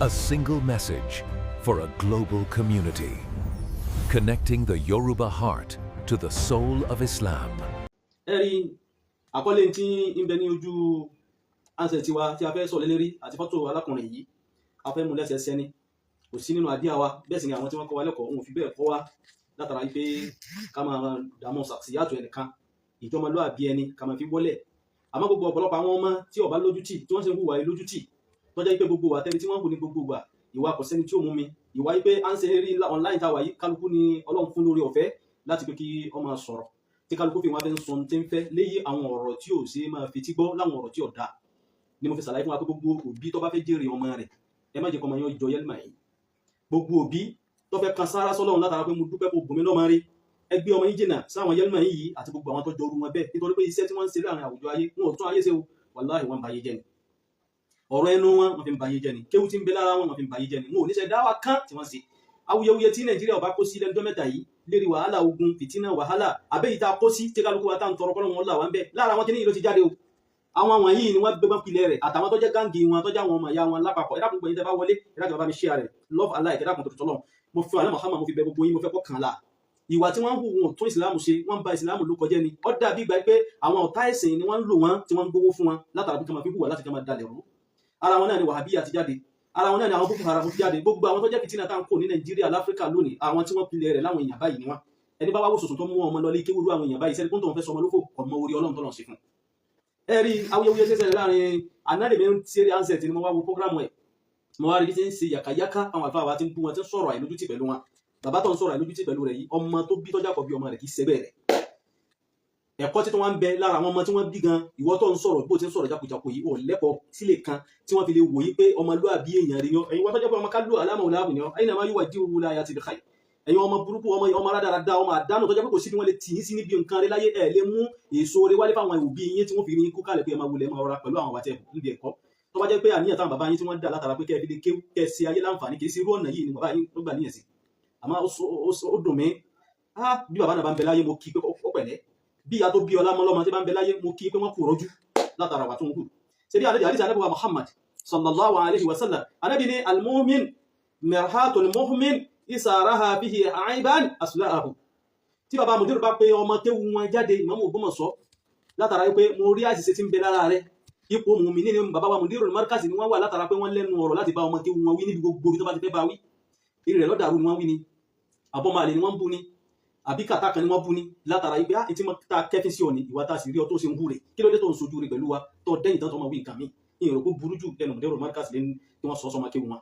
A single message for a global community, connecting the Yoruba heart to the soul of Islam. Ẹ̀rí àkọlé tí ń bẹ ní ojú ansẹ̀ tiwa tí a fẹ́ sọ lélérí àti fọ́tò alákùnrin yìí a fẹ́ mú lẹ́sẹẹsẹ ni kò sí nínú àdíyà wa bẹ́ẹ̀ sì ni àwọn tí wọ́n kọ́ wa lẹ́kọ̀ọ́ wọn ò fi bẹ́ẹ̀ kọ́ wa látara pé ká máa dààmú ṣàṣìyàtọ̀ ẹnìkan ìjọmọlúàbí ẹni ká máa fi wọlé àmọ́ gbogbo ọ̀pọ̀lọpọ̀ àwọn ọmọ tí ó bá lójútì tí wọ́n sì ń hùwà lójútì tọ́jà pé gbogbo wa tẹ́lẹ̀ tí wọ́n hù ní gbogbo wa ìwà kò sẹ́ni tí ó mú mi ìwà pé à ń ṣe rí online tá a wà yìí kálukú ni Ọlọ́run fún lórí ọ̀fẹ́ láti pé kí ó máa sọ̀rọ̀ tí kálukú fi wọn fẹ́ ń sọ tí ń fẹ́ léyìí àwọn ọ̀rọ̀ tí ò ṣe máa fi tí gbọ́ láwọn ọ̀rọ̀ tí ò dáa ni mo fi ṣàlàyé fún wa pé gbogbo òbí tó bá fẹ́ jèrè ọmọ rẹ̀ ẹ má jẹ́ kó ọmọ yẹn jọ yẹlẹ́mà yìí gbogbo òbí tó fẹ́ kan sára sọ́lọ́run látara pé mo dúpẹ́ kó bùnmi lọ́mọ rí ẹ gbé ọmọ yín jìnnà sáwọn yẹlẹ́mà yìí àti gbogbo àwọn tó jọ orú wọn bẹ́ẹ̀ nítorí pé iṣẹ́ tí wọ́n ń ṣe láàrin àwùjọ ayé wọn ò tún ayé ṣe o wàláhì wọn ba ayé jẹ́ ni ọ̀rọ̀ ẹnu wọn fi ń ba ayé jẹ́ ni kéwú tí ń bẹ lára wọn fi ń ba ayé jẹ́ ni wọn ò ní ṣe dáwà kán tí wọ́n ṣe awuyewuye tí Nàìjíríà ọba kó sí lẹ́nu mẹ́ta yìí lérí wàhálà ogun fìtínà wàhálà àbẹ́yìí tá a kó sí tí kálukú wa tá à ń tọrọ kọ́lọ́ wọn là wá ń bẹ́ lára àwọn kìnìún ló ti jáde o àwọn àwọn yìí ni wọ́n gbé wọn pilẹ̀ rẹ̀ àtàwọn tó jẹ́ gáǹgì wọn tó jẹ́ àwọn ọmọ ìyá wọn lápapọ̀ ẹ̀dá gbogbo yìí tẹ́ bá wọlé ẹ̀dá gbogbo bá mi share rẹ̀ love Allah ẹ̀dá kan tó tọ́lọ̀ mo fi àlẹ́ Muhammad mo fi bẹ gbogbo yín mo fẹ́ kọ́ kàn la ìwà tí wọ́n ń hù wọn tún ìsìlámù ṣe wọ́n ń ba ìsìlámù ló kọjá ni ó dàbí ìgbà pé àwọn ọ̀tá ẹ̀sìn ni wọ́n ń lò wọ́n tí wọ́n ń gbowó fún wọn látara bí kí wọ́n fi hùwà láti kí wọ́n dalẹ̀ rú ara wọn náà ni wàhábíyà ti jáde ara wọn náà ni àwọn Boko Haram ti jáde gbogbo àwọn tó jẹ́ fìtínà tá à ń kó ní Nàìjíríà láfíríkà lónìí àwọn tí wọ́n pilẹ̀ rẹ̀ láwọn èèyàn báyìí ni wọ́n ẹni bá wá wò sòsò tó mú ọmọ lọ lé kéwúrú àwọn èèyàn báyìí sẹ́ni tó ń fẹ́ sọmọ lóko ọmọ orí Ọlọ́run tó lọ sí fún ẹ̀rí awuyewuye ṣẹṣẹ láàrin anádèmí ṣeré ansẹt ni mo wá wo programu ẹ̀ mo wá rí bí ti ń ṣe yàkàyàkà àwọn àlùfáà wa ti ń bú wọn ti ń sọ̀rọ̀ àìlójútì pẹ̀lú wọn bàbá tó ń sọ̀rọ̀ àìlójútì pẹ̀lú rẹ̀ yìí ọmọ tó bí tọ́jà kọ̀ bí ọmọ rẹ̀ kì í ṣe bẹ́ẹ̀ rẹ̀ ẹ̀kọ́ tí wọ́n ń bẹ lára àwọn ọmọ tí wọ́n bí gan ìwọ tó ń sọ̀rọ̀ bó ti ń sọ̀rọ̀ jákujàku yìí ò lẹ́kọ̀ọ́ sílé kan tí wọ́n fi lè wòye pé ọmọlúàbí èèyàn rí yan ẹ̀yin wọ́n tọ́jà pé ọmọ kálù alámọ̀ọ́láàbù ni ẹ̀yin náà máa yíwà dí owó láyà ti dìkà yìí ẹ̀yin ọmọ burúkú ọmọ rádaràda ọmọ àdánù tọ́jà pé kò sí bí wọ́n lè tì í sí níbi nǹkan rẹ láyé ẹ̀ lè mú èso rẹ wálé fáwọn òbí yín tí wọ́n fi rí kú kálẹ̀ pé ẹ máa wulẹ̀ máa rọra pẹ̀lú àwọn àwàtẹ́ níbi ẹ̀kọ́ tó bá jẹ́ pé àníyàn táwọn bàbá yín tí wọ́n dà látara pé kẹ́ẹ̀ fi lè kẹ́ ṣe ayé láǹfààní kì í sí irú ọ̀nà yìí ni bàbá yín ló gbà níyàn sí àmọ́ ó dùn mí bí bàbá náà bá ń bẹ láyé mo kí pé ó pẹ̀lẹ́ bí ìyá tó bí ọlá mọ́lọ́mọ tí bá ń bẹ láyé mo kí pé wọ́n kú rọ́jú látara wà tó ń kú ṣe bí àdéhìí ànábì wa Muhammad sallallahu alayhi wa sallam ànábì ní al-mu'min mirhatul mu'min isaraha bihi aiban aslaahu tí bàbá mùdírù bá pé ọmọ kéwu wọn jáde Ìmámù Ògbómọ̀ṣọ́ látara pé mo rí àṣìṣe tí ń bẹ lára rẹ̀ ipò mùmínì ní bàbá wa mùdírù markazi ni wọ́n wà látara pé wọ́n lẹ́nu ọ̀rọ̀ láti bá ọmọ kéwu wọn wí níbi gbogbo tó bá ti fẹ́ bá wí ìrì rẹ̀ lọ́dàrú ni wọ́n wí ni àbọ̀mọ̀àlè ni wọ́n bú ni àbí kàtà kan ni wọ́n bú ní látara ibi àti mọ́ ta kẹfí sí ọ̀nì ìwà tá a sì rí ọ tó ṣe ń hú rẹ̀ kí ló dé tó ń sojú rẹ̀ pẹ̀lú wa tó dẹ́yìn tán tó máa wí nǹkan mi ìrò kó burú jù lẹ́nu mọ̀dẹ́rù markazi lẹ́nu tí wọ́n sọ sọmọ kéwu wọn.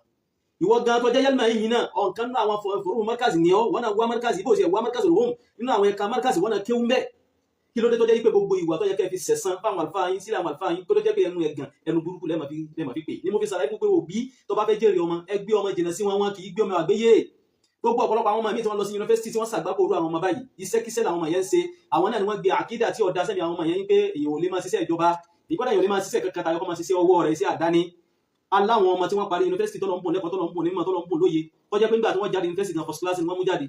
ìwọ gan tó jẹ́ yálmà yìí náà ọ̀kan náà àwọn fòrò markazi ni ọ wọn náà wá markazi bó ṣe wá markazi lòun nínú àwọn ẹ̀ka markazi wọn náà kéwu mbẹ́ kí ló dé tó jẹ́ pé gbogbo ìwà tó yẹ kẹ́ fi sẹ̀sán fáwọn àlùfáà yín sílẹ̀ àwọn àlùfáà yín kó tó jẹ́ pé ẹnu ẹ̀gàn ẹnu burúkú lẹ́ẹ̀ma fi pè ní mo fi sàlàyé pé òbí tó bá fẹ́ jèrè ọmọ ẹ gbé ọmọ jìnnà sí wọn kì í gbé ọmọ àgbéyé gbogbo ọ̀pọ̀lọpọ̀ àwọn ọmọ míì tí wọ́n lọ sí yunifásitì tí wọ́n ṣàgbákò orú àwọn ọmọ báyìí iṣẹ́kíṣẹ́ làwọn ọmọ yẹn ń ṣe àwọn náà ni wọ́n gbé àkídà tí ọ̀dà sẹ́mi àwọn ọmọ yẹn ń pé èèyàn ò lè máa ṣiṣẹ́ ìjọba ìkọ́dà èèyàn ò lè máa ṣiṣẹ́ kankan tayọ kọ́ máa ṣiṣẹ́ ọwọ́ rẹ̀ iṣẹ́ àdáni aláwọn ọmọ tí wọ́n parí yunifásitì tó lọ ń bùn lẹ́kọ̀ọ́ tó lọ ń bùn nímọ̀ tó lọ ń bùn lóye kọjá pé nígbà tí wọ́n jáde yunifásitì náà first class ni wọ́n mú jáde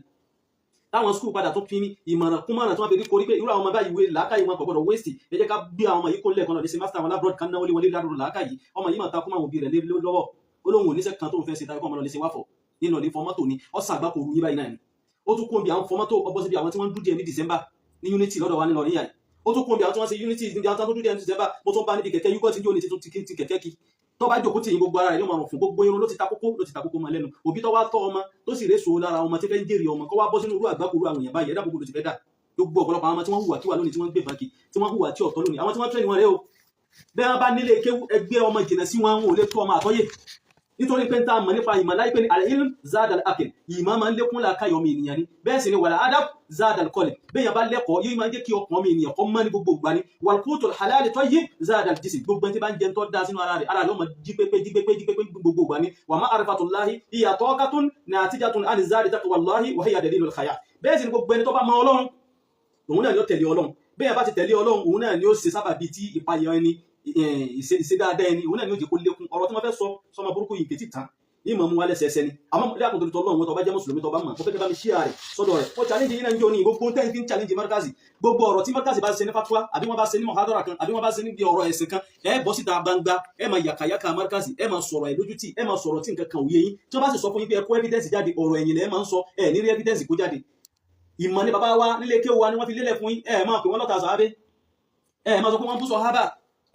táwọn skul padà tó fi ìmọ̀ràn kúmọ̀ràn tí wọ́n fi rí korí pé irú àwọn ọmọ báyìí wé làákàyè wọn kò gbọdọ̀ waste ẹ jẹ́ ká bí àwọn ọmọ yìí kó lẹ́ẹ̀kan náà lè ṣe master àwọn labroad kan náà wọlé wọlé ládùúrò làákàyè ọmọ yìí máa ta kúmọ̀ àwọn òbí rẹ̀ lọ́wọ́ olóhùn oníṣẹ́ kan tó ń fẹ́ ṣe tayọ kọ́ ọmọ lọ lè ṣe wáfọ̀ nínú ọ̀lẹ́ fọmọ́tò ni ọ̀sán àgbákò orú yín báyìí náà ni ó tún kún bí àwọn fọmọ́tò ọbọ̀ síbi àwọn tí wọ́n ń dúdú ẹ̀ ní December ní Unity lọ́dọ̀ wa ní lọ́rin yàrá ó tún kún bí àwọn tí wọ́n ṣe Unity níbi àwọn tó dúdú ẹ̀ ní December mo tún bá níbi kẹ̀kẹ́ yúkọ́ tí yóò ní ti kẹ̀kẹ́ kí tó bá jókòó tì yín gbogbo ara rẹ̀ yóò máa rùn fún gbogbo irun ló ti ta kókó máa lẹ́nu òbí tó wá tọ́ ọmọ tó sì réso lára ọmọ tí fẹ́ ń jèrè ọmọ kó wá bọ́ sínú irú àgbákòrò àwọn èèyàn báyìí ẹ̀dá gbogbo ló ti fẹ́ dà gbogbo ọ̀pọ̀lọpọ̀ àwọn ọmọ tí wọ́n hùwà kíwà lónìí tí wọ́n gbé báńkì tí wọ́n hùwà tí ọ̀tọ̀ lónìí àwọn tí wọ́n tẹ́lẹ̀ wọn rẹ̀ o bẹ́ẹ̀ wọ́n bá nílé kéwú ẹgbẹ́ ọmọ jìnà sí wọn ò lè tó ọmọ àtọ́yè nítorí pé ń ta mọ̀ nípa ìmọ̀ láìpẹ́ ní al-ilm zada al-aql ìmọ̀ máa ń lékún làákàyọ̀ mi ènìyàn ni bẹ́ẹ̀ sì ni wàlá adab zada al-qalb bẹ́ẹ̀ yẹn bá lẹ́kọ̀ọ́ yóò máa ń jẹ́ kí ọkàn mi ènìyàn kọ́ mọ́ ní gbogbo ìgbà ni wal-qutul halal tayyib zada al-jism gbogbo ẹni tí bá ń jẹun tó da sínú ara rẹ̀ ló máa jí pépé gbogbo ìgbà ni wa ma'rifatullahi hiya taqatun natijatun an zadi taqwallahi wa hiya dalilul khayr bẹ́ẹ̀ sì ni gbogbo ẹni tó bá mọ Ọlọ́run òun náà ni ó tẹ̀lé Ọlọ́run bẹ́ẹ̀ bá ti tẹ̀lé Ọlọ́run òun náà ni ó ṣe sábàbí tí ìpayà ẹni ìṣe dáadáa ẹni òun náà ni ó jẹ́ kó lékún ọ̀rọ̀ tí wọ́n fẹ́ sọ sọmọ burúkú yìí kìtì tán ìmọ̀ mú wálẹ̀ sẹ́sẹ́ ni àmọ́ dákun torí tọ́lọ́run tó bá jẹ́ mùsùlùmí tó bá mọ̀ fẹ́ kí bá mi ṣí ààrẹ sọ́dọ̀ rẹ̀ ó challenge yìí náà ń jọ ní gbogbo tẹ́yìn fi ń challenge Markazi gbogbo ọ̀rọ̀ tí Markazi bá ṣe ní fatwa àbí wọ́n bá ṣe ní muhadara kan àbí wọ́n bá ṣe ní bí ọ̀rọ̀ ẹ̀sìn kan ẹ bọ́ síta gbangba ẹ máa yàkàyàkà Markazi ẹ máa sọ̀rọ̀ ẹ̀ lójútì ẹ máa sọ̀rọ̀ tí nǹkan kan òye yín tí wọ́n bá sì sọ fún yín pé ẹ kó evidence jáde ọ̀rọ̀ ẹ̀yìn lẹ́ máa ń sọ ẹ ní rí evidence kó jáde ìmọ̀ ní bàbá wa nílé kéwù wa ni wọ́n fi lélẹ̀ fún yín ẹ máa pè wọ́n lọ́ta sàábé ẹ máa sọ pé wọ́n bú sàhábà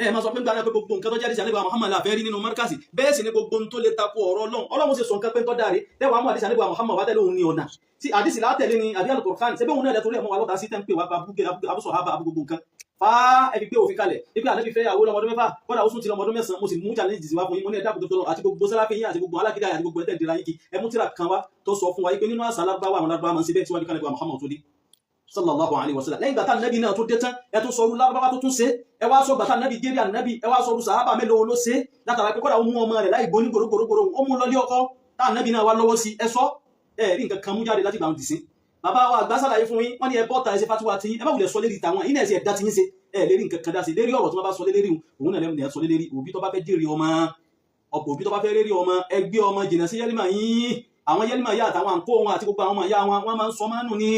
ẹ máa sọ pé gbàgbé gbogbo nǹkan tó jáde sí àníbà Muhammad láfẹ́ rí nínú Markazi bẹ́ẹ̀ sì ni gbogbo tó lè takò ọ̀rọ̀ Ọlọ́run sì sọ nǹkan pé tó dáre lẹ́wọ̀n àmọ́ àdìsí àníbà Muhammad wá tẹ́lẹ̀ òun ní ọ̀nà tí àdìsí látẹ̀lé ni àbí Al-Qur'an ṣe bẹ́ẹ̀ òun náà lẹ́tọ̀ọ́ ẹ̀mọ́ wa lọ́ta sí tẹ́ǹpé wa abúsọ̀ àbá abú gbogbo nǹkan fa ẹbí pé òfin kalẹ̀ ibi ànábì fẹ́ yàwó lọ́mọdún mẹ́fà kọ́dà ó sún ti lọ́mọdún mẹ́sàn-án mo sì mú challenge sí wá fún yín mo ní ẹ̀dá kòtò tó lọ àti gbogbo sálàfin yín àti gbogbo alákìdá àti gbogbo ẹ̀tẹ̀ ìdíra yín kí ẹ mú tíra kan wá tó sọ fún wa pé nínú àṣà alágbáwá àwọn alágbáwá máa ń ṣe bẹ́ẹ̀ tí wọ́n di kalẹ̀ Muhammad tó dé sallallahu alaihi wasallam lẹ́yìn gbàtà nàbí náà tó dé tán ẹ tún sọ lárúbáwá tó tún ṣe ẹ wá sọ gbàtà nàbí gẹ́rí ànábì ẹ wá sọ sàhábà mélòó ló ṣe látara pé kọ́dà ó mú ọmọ rẹ̀ láì gbóní gbòrógbòrógbòrò ó mú lọlé ọkọ tá ànábì náà wá lọ́wọ́ sí ẹ sọ ẹ rí nǹkan kan mú jáde láti gbà ń dìsín bàbá wa àgbà sàlàyé fún yín wọ́n ní ẹ bọ́ta ẹ ṣe fatiwa tí ẹ má wulẹ̀ sọ lérí tàwọn yín náà ṣe ẹ̀dá tí yín ṣe ẹ lérí nǹkan kan dá sí lérí ọ̀rọ̀ tí wọ́n bá sọ lérí òun náà lẹ́nu sọ lérí òbí tó bá fẹ́ jèrè ọmọ òbí tó bá fẹ́ rérí ọmọ ẹgbẹ́ ọmọ jìnnà sí yẹ́límà yín àwọn yẹ́límà yá àtàwọn àǹkó wọn àti gbogbo àwọn ọmọ ìyá wọn máa ń sọ mánú ni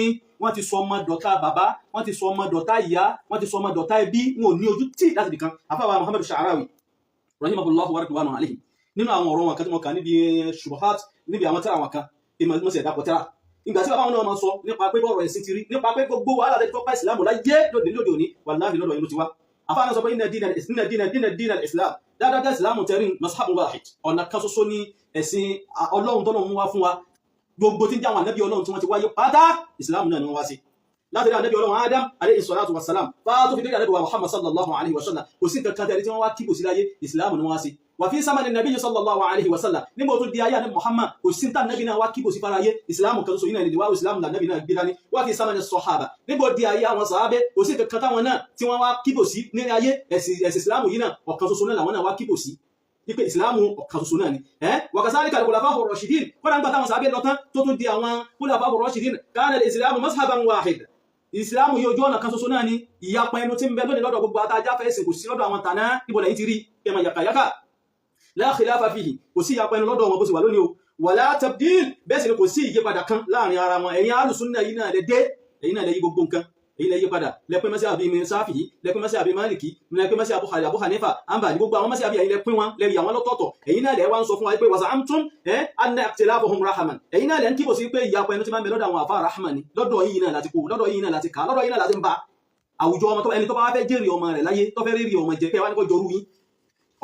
wọ́n ti sọ ọmọ dọ̀tá bàbá wọ́n ti sọ ọmọ dọ̀tá ìyá wọ́n ti sọ ọmọ dọ̀tá ẹbí wọn ò ní ojú tí láti bìkan afáwa Muhammadu Sha'arawi rahimahullahu wa ridwanu alayhi nínú àwọn ọ̀rọ̀ wọn kan tí wọ́n kà níbi shubuhat níbi àwọn tẹ́ra wọn kan ìmọ̀ ìmọ̀ sí ẹ̀dá pọ̀tẹ́ra ìgbà tí bàbá wọn náà máa sọ nípa pé bọ́ọ̀rọ̀ ẹ̀sìn ti rí nípa pé gbogbo wàhálà tẹ́tí tọ́pá ìsìlámù láyé lóde òní wàláhì lọ́dọ̀ yìí ló ti wá afáàná sọ pé inna dina al-islam dáadáa ìsìlámù tẹ́rí mashabun wahid ọ̀nà kan ṣoṣo ní ẹ̀sìn ọlọ́run tọ́nà mú wá fún wa gbogbo tí ń jẹ́ àwọn ànábì ọlọ́run tí wọ́n ti wáyé pátá ìsìlámù náà ni wọ́n wá sí láti rí ànábì ọlọ́run Adam alayhi salatu wassalam fáátó fi dé ànábì wa Muhammad sallallahu alayhi wa sallam kò sí nǹkan kan tẹ́rí tí wọ́n wá kíbò sí láyé ìsìlámù ni wọ́n wá sí wà fi sámánì nàbí sallallahu alayhi wa sallam nígbà tó di ayé ànábì Muhammad kò sí tán nàbí náà wá kíbò sí fara ayé ìsìlámù kan so yìí náà ni wá ìsìlámù là nàbí náà gbé dání wà fi sámánì sọ̀hábà nígbà di ayé àwọn sàhábé kò sí nǹkan táwọn náà tí wọ́n wá kíbò sí ní ayé ẹ̀sìn ìsìlámù yìí náà ọ̀kan ṣoṣo náà làwọn náà wá kíbò sí ipe ìsìlámù ọ̀kan ṣoṣo náà ni wàkàsáríkà al-khulafa'u ar-rashidin kọ́nà gbà táwọn sàhábé lọ́tán tó tún di àwọn khulafa'u ar-rashidin kana al-islamu mazhaban wahid ìsìlámù yóò jọ́ ọ̀nà kan ṣoṣo náà ni ìyapa ẹnu tí ń bẹ lónìí lọ́dọ̀ gbogbo àtàjà fẹ́ sìn kò sí lọ́dọ̀ àwọn tàná níbo lẹ́yìn ti rí ẹmọ yàkàyàkà la khilafa fihi kò sí ìyapa ẹnu lọ́dọ̀ wọn bó sì wà lónìí o wala tabdil bẹ́ẹ̀ sì ni kò sí ìyípadà kan láàrin ara wọn ẹ̀yin alùsùnnà yìí náà lè dé ẹ̀yin náà lè yí gbogbo nǹkan èyí lè yí padà lẹ́pẹ́ mẹ́sí àbí Ṣáfi'í lẹ́pẹ́ mẹ́sí àbí Málìkì lẹ́pẹ́ mẹ́sí Abu Hanifa Hanbali gbogbo àwọn mẹ́sí àbí ẹ̀yin lẹ́pẹ́ wọn lẹ́rí àwọn lọ́tọ̀ọ̀tọ̀ ẹ̀yin náà lẹ́ wá ń sọ fún wa pé waza'amtum anna ikhtilafahum rahman ẹ̀yin náà lẹ́ ń kíbò sí pé ìyapa ẹnu tí máa ń bẹ lọ́dọ̀ àwọn àfáà rahman lọ́dọ̀ yìí náà láti kó lọ́dọ̀ yìí náà láti ká lọ́dọ̀ yìí náà láti ń ba àwùjọ ọmọ ẹni tó bá fẹ́ jèrè ọmọ rẹ̀ láyé tó fẹ́ rí ọmọ jẹ pé wá ní kó jọrú yín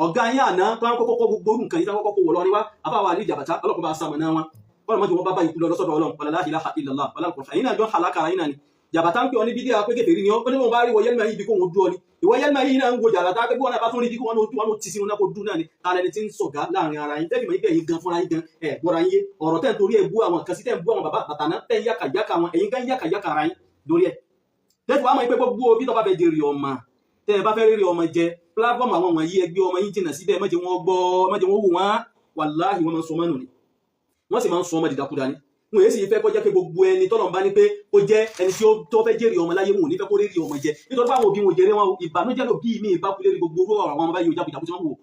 ọ̀gá yín àná tó ń kọ́kọ́ gbogbo nǹkan yìí tó kọ́kọ́ wọ̀ lọ́rí wá àfáà wà ní ìjàbàtà ọlọ́kùnrin bá sàmọ̀ náà wọn kọ́nà mọ́jú wọn bá bá ikú lọ lọ́sọ̀dọ̀ ọlọ́run wala la ilaha illallah wala al-Qur'an yìí náà jọ halaka yìí náà ni jàbàtà ń pè ọ ní bídíà pé kèfèrí ni ó ní wọn bá rí wọyẹ́lmà yìí bí kò wọn dúọ ni ìwọyẹ́lmà yìí náà ń wo jàbàtà pé bí wọn náà bá tún rí bí kò wọn ti sinú náà kó dún náà ni alẹ́ ni ti ń sọ̀gá láàrin ara yín tẹ́lifí mọ̀ yín bẹ́ẹ̀ yín gan fúnra yín gan ẹ̀ gbọ́ra yín yé ọ̀rọ̀ tẹ́ ń torí ẹ̀ bú àwọn kan sí tẹ́ ń bú àwọn bàbá bàtàná tẹ́ ń yàkàyàkà wọn ẹ̀yin gan yàkàyàkà ara yín lórí ẹ̀ tẹ́lifí wàá mọ̀ pé gbogbo bí tó bá fẹ́ jèrè ọmọ tẹ́ ẹ bá fẹ́ rí ọmọ jẹ píláfọ́ọ̀mù àwọn wọ̀nyí ẹgbẹ́ ọmọ yín jìnnà síbẹ̀ mọ́jẹ wọn gbọ́ mọ́jẹ wọn wò wọ́n wàláhì wọ́n máa ń sọ mọ́nù ni wọ́n sì máa ń sọ ọmọ dìdàkudà ni wọn èsì fẹ́ kó jẹ́ pé gbogbo ẹni tọ́lọ̀ ń bá ní pé ó jẹ́ ẹni tí ó tó fẹ́ jèrè ọmọ láyé wọn ò ní fẹ́ kó rí ọmọ jẹ nítorí pé àwọn òbí wọn jẹrẹ wọn ìbànújẹ́ ló bí mi ìbákulé rí gbogbo orú àwọn ọmọ báyìí òjàkùjàkù tí wọ́n wò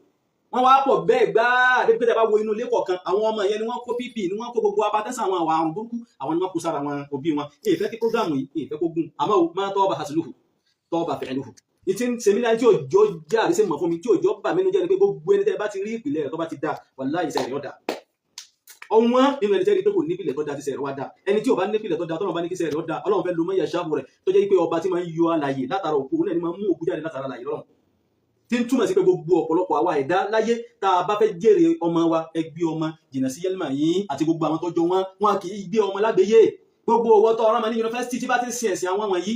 wọ́n wá pọ̀ bẹ́ẹ̀ gbáà débi pé tẹ́ bá wo inú ilé kọ̀ọ̀kan àwọn ọmọ yẹn ni wọ́n kó pp ni wọ́n kó gbogbo apatẹ́sán àwọn àrùn burúkú àwọn ni wọ́n kó sára àwọn òbí wọn èyí fẹ́ kí prógámù yìí èyí fẹ́ kó gùn àmọ́ o máa tọ́ ọba hasuluhu tọ́ ọba fẹ̀ẹ́lùhù ìtí sẹ́mínà tí òjò já àrísẹ́ mọ̀ fún mi tí òjò bà mí nínú jẹ́ ni pé gbogbo ẹni tẹ́ bá ti rí ìpìlẹ̀ rẹ̀ tó bá ti dá wàláhì iṣẹ́ rẹ̀ ọ̀dà ọ̀wọ́n nínú ẹni tẹ́rí pé kò nípìlẹ̀ tó dá ti sẹ̀rẹ̀ wá dá ẹni tí ò bá nípìlẹ̀ tó dá tọ́nà bá ní kí sẹ̀rẹ̀ ọ̀dà ọlọ́run fẹ́ lo mọ́ yàṣàbù rẹ̀ tó jẹ́ pé ọba tí máa ń yọ àlàyé látara òkú náà ni máa ń mú òkú jáde látara àlàyé lọ́rùn tí ń túmọ̀ sí pé gbogbo ọ̀pọ̀lọpọ̀ àwa ẹ̀dá láyé tá a bá fẹ́ jèrè ọmọ wa ẹgbẹ́ ọmọ jìnnà sí yẹlẹ́mà yín àti gbogbo àwọn tọ́jọ́ wọn kì í gbé ọmọ lágbèyé gbogbo owó tó ọ̀rọ̀ ma ní yunifásitì tí bá ti ń sin ẹ̀sìn àwọn wọ̀nyí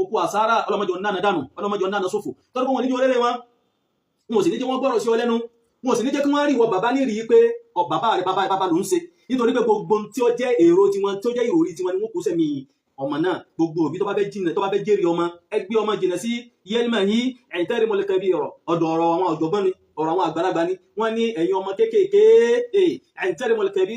okú àsára ọlọ́mọdé ọ̀nà dànù ọlọ́mọdé ọ̀nà sófò tọ́jú wọn níjọ́ lélẹ̀ wọn ò sì ní jẹ́ wọ́n gbọ́rọ̀ sí ọ lẹ́nu wọn ò sì ní jẹ́ kí wọ́n rí ìwọ bàbá ní rí pé bàbá rẹ̀ bàbá ló ń ṣe nítorí pé gbogbo tí ó jẹ́ èrò tiwọn tí ó jẹ́ ìròrí tiwọn ni wọ́n kó sẹ́mi ọmọ náà gbogbo òbí tó bá fẹ́ jìnnà tó bá fẹ́ jèrè ọmọ ẹgbẹ́ ọmọ jìnnà sí yẹlẹ́mà yìí ẹ̀ńtẹ́rì mọ́lẹ́kẹ́ bí ọ̀dọ̀ ọ̀rọ̀ àwọn ọ̀jọ̀gbọ́n ni ọ̀rọ̀ àwọn àgbàlagbà ni wọ́n ní ẹ̀yin ọmọ kéékèèké ẹ̀ńtẹ́rì mọ́lẹ́kẹ́ bí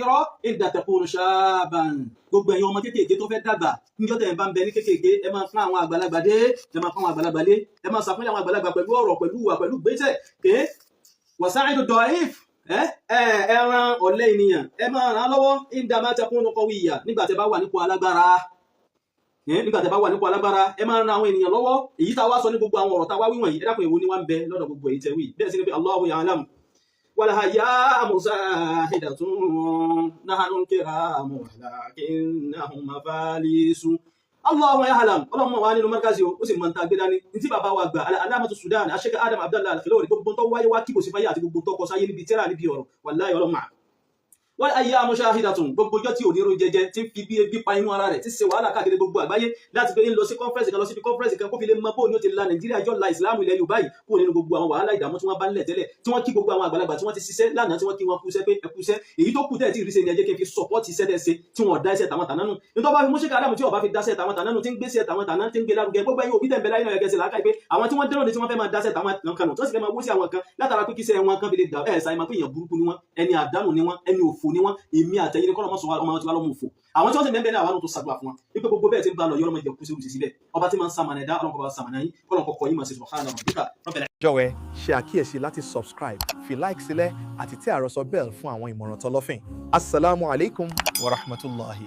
ìdàtẹ̀kùn ṣáàbàn gbogbo ẹ̀yin ọmọ kéékèèké tó fẹ́ dàgbà níjọ́ tẹ̀ ń bá ń bẹ ní kéékèèké ẹ máa fún àwọn àgbàlagbà dé ẹ máa fún àwọn àgbàlagbà lé ẹ máa sàfún àwọn àgbàlagbà pẹ̀lú ọ̀rọ̀ pẹ̀lú ìwà pẹ̀lú gbèsè ké wàsáìdù dọ̀ìf ẹ ran ọ̀lẹ ènìyàn ẹ máa ràn án lọ́wọ́ indama takunu qawiyya nígbà tẹ́ bá wà nípò alágbára nígbà tẹ́ bá wà nípò alágbára ẹ máa ran àwọn ènìyàn lọ́wọ́ èyí tá a wá sọ ní gbogbo àwọn ọ̀rọ̀ tá a wá wí wọ̀nyí ẹ dákun èwo ni wá ń bẹ lọ́dọ̀ gbogbo èyí tẹ́ wí bẹ́ẹ̀ sí ni pé Allahu ya'lam wal haya'u musahidatun nahnu kiramu walakinnahum mafalisu Allahu ya'lam ọlọ́mọ wa nínú mọ́rkázi ó sì mọ̀ ń ta gbé dání ní tí bàbá wa gbà alámọ̀tò Sudan aṣẹ́kẹ́ Adam Abdallah al-Khilori gbogbo tó wáyé wá kíbò sí fáyé àti gbogbo tó kọ sáyé níbi tẹ́rà níbi ọ̀rọ̀ wallahi ọlọ́mọ wal ayyamu shahidatun gbogbo ọjọ́ tí ò ní ro jẹjẹ tí fi bí pa inú ara rẹ̀ tí ṣe wàhálà káàkiri gbogbo àgbáyé láti pé ń lọ sí conference kan lọ síbi conference kan kó fi lè mọ bóun ni ó ti la Nàìjíríà jọ la ìsìlámù ilẹ̀ Yorùbá yìí kúrò nínú gbogbo àwọn wàhálà ìdààmú tí wọ́n bá ń lẹ̀ tẹ́lẹ̀ tí wọ́n kí gbogbo àwọn àgbàlagbà tí wọ́n ti ṣiṣẹ́ lánàá tí wọ́n kí wọn kúṣẹ́ pé ẹ kúṣẹ́ èyí tó kù tẹ́ tí ìrísẹ́ ni ẹ jẹ́ kí n fi support iṣẹ́ tẹ́ ṣe tí wọ́n dá iṣẹ́ tàwọn tànánú nítorí bá fi mú ṣe káàdàmù tí ọba fi dáṣẹ́ tàwọn tànánú tí ń gbé ṣe tàwọn tànánú tí ń gbé lárugẹ gbogbo ẹ̀yin òbí tẹ̀ ń bẹ láyé náà ẹgẹsẹ̀ làákàyè pé àwọn tí wọ́n dẹ́rọ̀ ní tí wọ́n fẹ́ máa dáṣẹ́ tàwọn kan tó sì fẹ́ máa wó sí àwọn kan látara pé kíṣẹ́ wọn kan fi lè dà ṣàyẹ̀mọ́ pé èèyàn burúkú ni wọ́n ẹni àdánù ni wọ́n ẹni òfò ni wọ́n èmi àtẹ̀yìn kọ́ lọ́mọ sọ ọmọ tí wọ́n lọ́mọ òfò àwọn tí wọ́n sì mẹ́bẹ̀ẹ́ ní àwọn tó ṣàdúrà fún wọn wípé gbogbo bẹ́ẹ̀ tí ń bá lọ yọ ọlọ́mọ ìjẹ kú sí òsì síbẹ̀ ọba tí máa ń sàmànà ẹ̀dá ọlọ́mọ bá sàmànà yín kọ́lọ́mọ kọ́ yín máa ṣe subhana rabbika rabbil jọ̀wọ́ ṣe àkíyèsí láti subscribe fi like sílẹ̀ àti tẹ àròsọ bell fún àwọn ìmọ̀ràn tọlọ́fìn. Assalamu alaikum wa rahmatullahi.